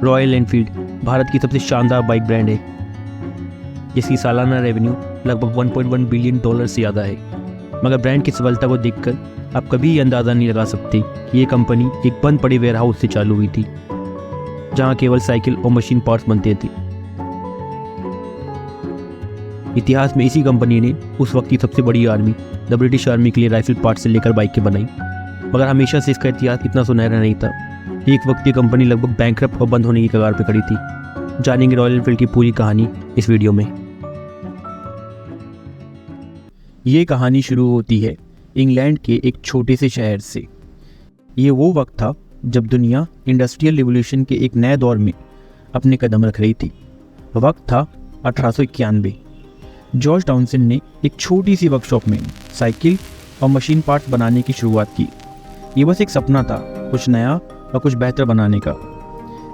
Royal Enfield Bharat की सबसे शानदार बाइक ब्रांड है, जिसकी सालाना रेवेन्यू लगभग $1.1 बिलियन से ज़्यादा है। मगर ब्रांड की सफलता को देखकर आप कभी ये अंदाज़ा नहीं लगा सकते कि ये कंपनी एक बंद पड़े वेयरहाउस से चालू हुई थी, जहाँ केवल साइकिल और मशीन पार्ट्स बनते थे। इतिहास में इसी कंपनी ने उस वक्त की सबसे बड़ी आर्मी, द ब्रिटिश आर्मी के लिए राइफल पार्ट्स से लेकर बाइकें बनाई। मगर हमेशा से इसका इतिहास इतना सुनहरा नहीं था। एक वक्त ये कंपनी लगभग बैंकरप्ट और बंद होने की कगार पर खड़ी थी। जानेंगे रॉयल एनफील्ड की पूरी कहानी इस वीडियो में। ये कहानी शुरू होती है इंग्लैंड के एक छोटे से शहर से। ये वो वक्त था जब दुनिया इंडस्ट्रियल रिवॉल्यूशन के एक नए दौर में अपने कदम रख रही थी। वक्त था 1891। जॉर्ज टाउनसेंड ने एक छोटी सी वर्कशॉप में साइकिल और मशीन पार्ट्स बनाने की शुरुआत की। ये बस एक सपना था, कुछ नया और कुछ बेहतर बनाने का।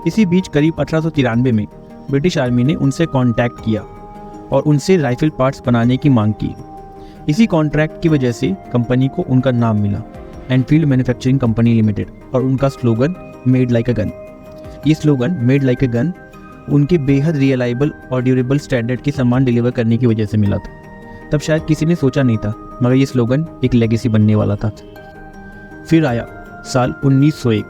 इसी बीच करीब 1893 में ब्रिटिश आर्मी ने उनसे कांटेक्ट किया और उनसे राइफल पार्ट्स बनाने की मांग की। इसी कॉन्ट्रैक्ट की वजह से कंपनी को उनका नाम मिला, एनफील्ड मैन्युफैक्चरिंग कंपनी लिमिटेड, और उनका slogan made like a gun. ये slogan made like a gun उनके बेहद रियलाइबल और ड्यूरेबल स्टैंडर्ड के सामान डिलीवर करने की वजह से मिला था। तब शायद किसी ने सोचा नहीं था, मगर ये स्लोगन एक लेगेसी बनने वाला था। फिर आया साल 1901,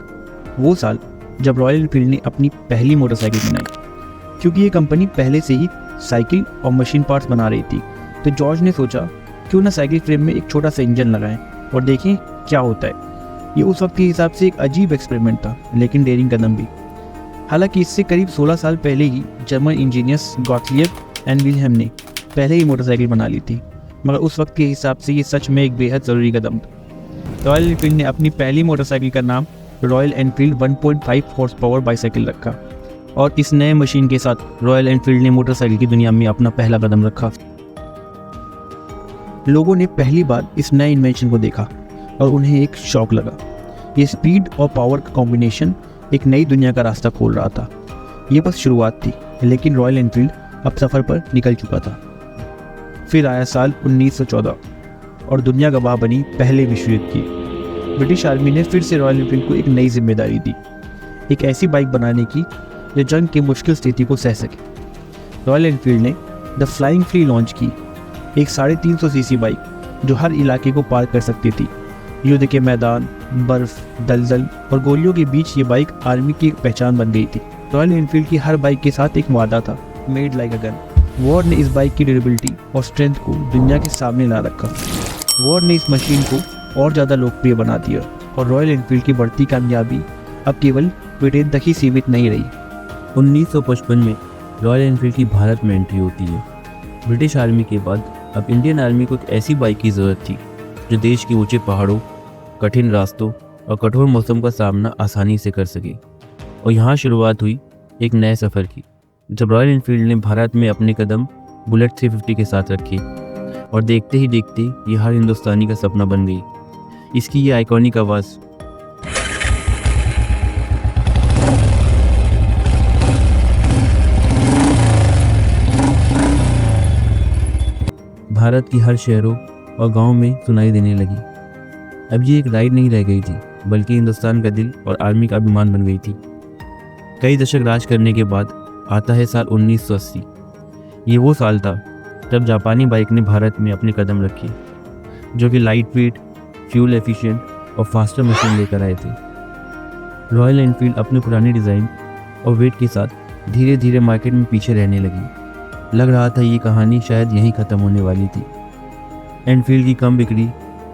वो साल जब रॉयल एनफील्ड ने अपनी पहली मोटरसाइकिल बनाई। क्योंकि ये कंपनी पहले से ही साइकिल और मशीन पार्ट्स बना रही थी, तो जॉर्ज ने सोचा क्यों ना साइकिल फ्रेम में एक छोटा सा इंजन लगाएं और देखें क्या होता है। ये उस वक्त के हिसाब से एक अजीब एक्सपेरिमेंट था, लेकिन डेयरिंग कदम भी। हालांकि इससे करीब 16 साल पहले ही German engineers Gottlieb and Wilhelm ने पहले ही मोटरसाइकिल बना ली थी, मगर उस वक्त के हिसाब से ये सच में एक बेहद ज़रूरी कदम था। रॉयल एनफील्ड ने अपनी पहली मोटरसाइकिल का नाम royal Enfield 1.5 horse power bicycle रखा, और इस नए मशीन के साथ रॉयल एनफील्ड ने मोटरसाइकिल की दुनिया में अपना पहला कदम रखा। लोगों ने पहली बार इस नए इन्वेंशन को देखा और उन्हें एक शॉक लगा। ये स्पीड और पावर का कॉम्बिनेशन एक नई दुनिया का रास्ता खोल रहा था। ये बस शुरुआत थी, लेकिन रॉयल एनफील्ड अब सफ़र पर निकल चुका था। फिर आया साल 1914 और दुनिया गवाह बनी पहले विश्व युद्ध की। ब्रिटिश आर्मी ने फिर से रॉयल एनफील्ड को एक नई जिम्मेदारी दी, एक ऐसी बाइक बनाने की जो जंग की मुश्किल स्थिति को सह सके। रॉयल एनफील्ड ने द फ्लाइंग फ्ली लॉन्च की, एक 350 सीसी बाइक जो हर इलाके को पार कर सकती थी। युद्ध के मैदान, बर्फ, दलदल और गोलियों के बीच ये बाइक आर्मी की एक पहचान बन गई थी। रॉयल एनफील्ड की हर बाइक के साथ एक वादा था, made like a gun. War ने इस बाइक की ड्यूरेबिलिटी और स्ट्रेंथ को दुनिया के सामने ला रखा। वॉर ने इस मशीन को और ज़्यादा लोकप्रिय बना दिया, और रॉयल एनफील्ड की बढ़ती कामयाबी अब केवल ब्रिटेन तक ही सीमित नहीं रही। 1955 में रॉयल एनफील्ड की भारत में एंट्री होती है। ब्रिटिश आर्मी के बाद अब इंडियन आर्मी को एक ऐसी बाइक की ज़रूरत थी जो देश के ऊंचे पहाड़ों, कठिन रास्तों और कठोर मौसम का सामना आसानी से कर सके। और यहाँ शुरुआत हुई एक नए सफ़र की, जब रॉयल एनफील्ड ने भारत में अपने कदम बुलेट 350 के साथ रखे, और देखते ही देखते ये हर हिंदुस्तानी का सपना बन गई। इसकी ये आइकॉनिक आवाज़ भारत की हर शहरों और गांव में सुनाई देने लगी। अब ये एक राइड नहीं रह गई थी, बल्कि हिंदुस्तान का दिल और आर्मी का अभिमान बन गई थी। कई दशक राज करने के बाद आता है साल 1980। ये वो साल था जब जापानी बाइक ने भारत में अपने कदम रखे, जो कि लाइट वेट, फ्यूल एफिशिएंट और फास्टर मशीन लेकर आए थे। रॉयल एनफील्ड अपने पुराने डिज़ाइन और वेट के साथ धीरे धीरे मार्केट में पीछे रहने लगी। लग रहा था ये कहानी शायद यहीं ख़त्म होने वाली थी। एनफील्ड की कम बिक्री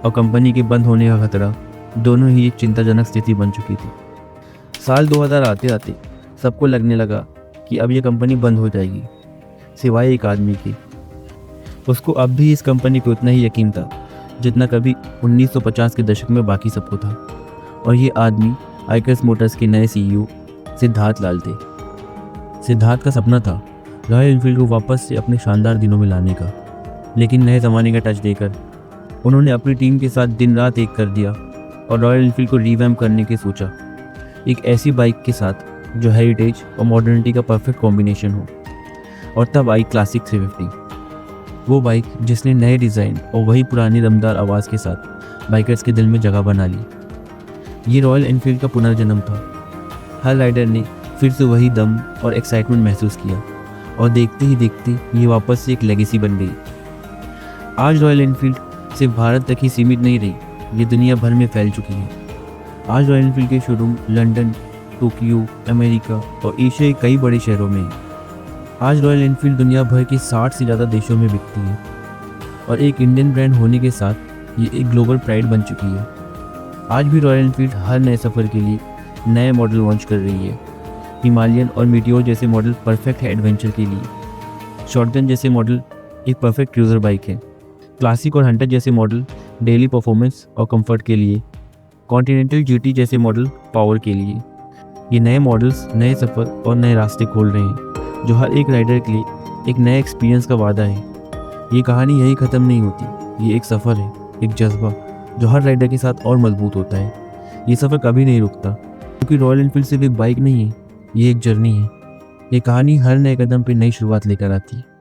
और कंपनी के बंद होने का खतरा दोनों ही एक चिंताजनक स्थिति बन चुकी थी। साल 2000 आते आते सबको लगने लगा कि अब ये कंपनी बंद हो जाएगी, सिवाय एक आदमी की। उसको अब भी इस कंपनी पर उतना ही यकीन था जितना कभी 1950 के दशक में बाकी सबको था। और ये आदमी आइकर्स मोटर्स के नए CEO सिद्धार्थ लाल थे। सिद्धार्थ का सपना था रॉयल एनफील्ड को वापस से अपने शानदार दिनों में लाने का, लेकिन नए ज़माने का टच देकर उन्होंने अपनी टीम के साथ दिन रात एक कर दिया और रॉयल एनफील्ड को रिवैम्प करने की सोचा, एक ऐसी बाइक के साथ जो हेरिटेज और मॉडर्निटी का परफेक्ट कॉम्बिनेशन हो। और तब आई क्लासिक 350, वो बाइक जिसने नए डिज़ाइन और वही पुरानी दमदार आवाज़ के साथ बाइकर्स के दिल में जगह बना ली। ये रॉयल एनफील्ड का पुनर्जन्म था। हर राइडर ने फिर से वही दम और एक्साइटमेंट महसूस किया और देखते ही देखते ये वापस से एक लेगेसी बन गई। आज रॉयल एनफील्ड सिर्फ भारत तक ही सीमित नहीं रही, ये दुनिया भर में फैल चुकी है। आज रॉयल एनफील्ड के शोरूम लंदन, टोक्यो, अमेरिका और एशिया के कई बड़े शहरों में हैं। आज रॉयल एनफील्ड दुनिया भर के 60 से ज़्यादा देशों में बिकती है और एक इंडियन ब्रांड होने के साथ ये एक ग्लोबल प्राइड बन चुकी है। आज भी रॉयल एनफील्ड हर नए सफ़र के लिए नए मॉडल लॉन्च कर रही है। हिमालयन और मीटियोर जैसे मॉडल परफेक्ट है एडवेंचर के लिए, शॉटगन जैसे मॉडल एक परफेक्ट क्रूज़र बाइक है, क्लासिक और हंटर जैसे मॉडल डेली परफॉर्मेंस और कंफर्ट के लिए, कॉन्टिनेंटल जीटी जैसे मॉडल पावर के लिए। ये नए मॉडल्स नए सफ़र और नए रास्ते खोल रहे हैं जो हर एक राइडर के लिए एक नए एक्सपीरियंस का वादा है। ये कहानी यही ख़त्म नहीं होती, ये एक सफ़र है, एक जज्बा जो हर राइडर के साथ और मजबूत होता है। ये सफ़र कभी नहीं रुकता क्योंकि रॉयल एनफील्ड सिर्फ एक बाइक नहीं है, ये एक जर्नी है। ये कहानी हर नए कदम पे नई शुरुआत लेकर आती है।